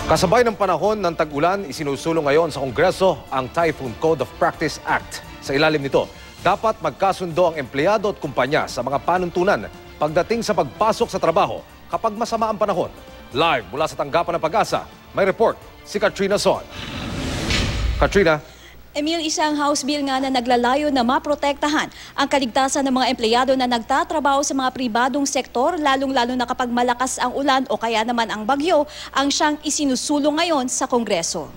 Kasabay ng panahon ng tag-ulan, isinusulong ngayon sa Kongreso ang Typhoon Code of Practice Act. Sa ilalim nito, dapat magkasundo ang empleyado at kumpanya sa mga panuntunan pagdating sa pagpasok sa trabaho kapag masama ang panahon. Live mula sa tanggapan ng Pag-asa, may report si Katrina Son. Katrina. Emil, isang House Bill nga na naglalayo na maprotektahan ang kaligtasan ng mga empleyado na nagtatrabaho sa mga pribadong sektor, lalong-lalo na kapag malakas ang ulan o kaya naman ang bagyo, ang siyang isinusulong ngayon sa Kongreso.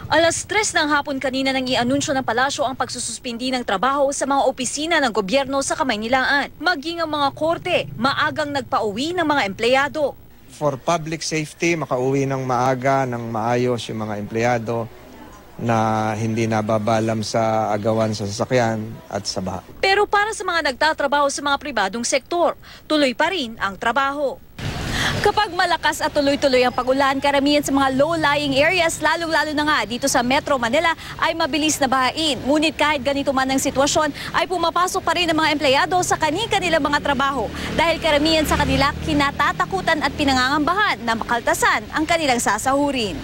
Alas 3 ng hapon kanina nang i-anunsyo ng palasyo ang pagsususpindi ng trabaho sa mga opisina ng gobyerno sa Kamaynilaan. Maging ang mga korte, maagang nagpauwi ng mga empleyado. For public safety, makauwi ng maaga, ng maayos yung mga empleyado na hindi nababalam sa agawan sa sasakyan at sa baha. Pero para sa mga nagtatrabaho sa mga pribadong sektor, tuloy pa rin ang trabaho. Kapag malakas at tuloy-tuloy ang pag-ulan, karamihan sa mga low-lying areas, lalong-lalo na nga dito sa Metro Manila, ay mabilis na bahain. Ngunit kahit ganito man ang sitwasyon, ay pumapasok pa rin ang mga empleyado sa kanilang mga trabaho. Dahil karamihan sa kanila kinatatakutan at pinangangambahan na makaltasan ang kanilang sasahurin.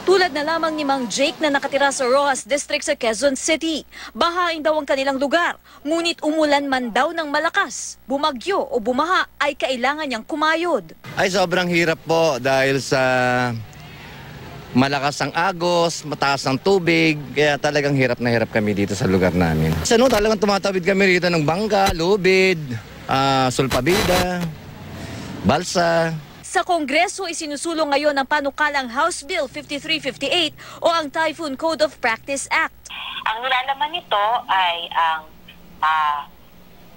Tulad na lamang ni Mang Jake na nakatira sa Rojas District sa Quezon City. Bahain daw ang kanilang lugar, ngunit umulan man daw ng malakas, bumagyo o bumaha ay kailangan niyang kumayod. Ay sobrang hirap po dahil sa malakas ang agos, mataas ang tubig, kaya talagang hirap na hirap kami dito sa lugar namin. Talagang tumatawid kami rito ng bangka, lubid, sulpabida, balsa. Sa Kongreso, isinusulong ngayon ang panukalang House Bill 5358 o ang Typhoon Code of Practice Act. Ang nilalaman nito ay ang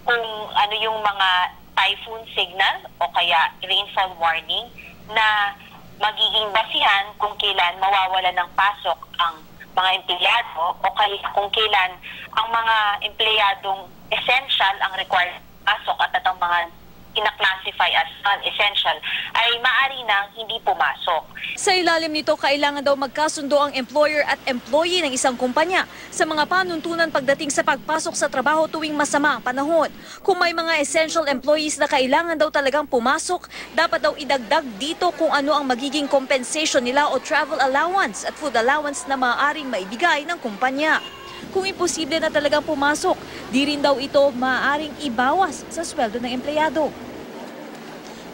kung ano yung mga typhoon signal o kaya rainfall warning na magiging basihan kung kailan mawawala ng pasok ang mga empleyado o kaya kung kailan ang mga empleyadong essential ang required pasok at ang mga ina-classify as non-essential ay maaari nang hindi pumasok. Sa ilalim nito, kailangan daw magkasundo ang employer at employee ng isang kumpanya sa mga panuntunan pagdating sa pagpasok sa trabaho tuwing masama ang panahon. Kung may mga essential employees na kailangan daw talagang pumasok, dapat daw idagdag dito kung ano ang magiging compensation nila o travel allowance at food allowance na maaaring maibigay ng kumpanya. Kung imposible na talagang pumasok, di rin daw ito maaaring ibawas sa sweldo ng empleyado.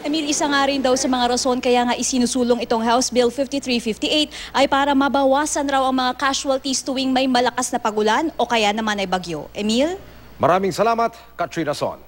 Emil, isa nga rin daw sa mga rason kaya nga isinusulong itong House Bill 5358 ay para mabawasan raw ang mga casualties tuwing may malakas na pagulan o kaya naman ay bagyo. Emil? Maraming salamat, Katrina Son.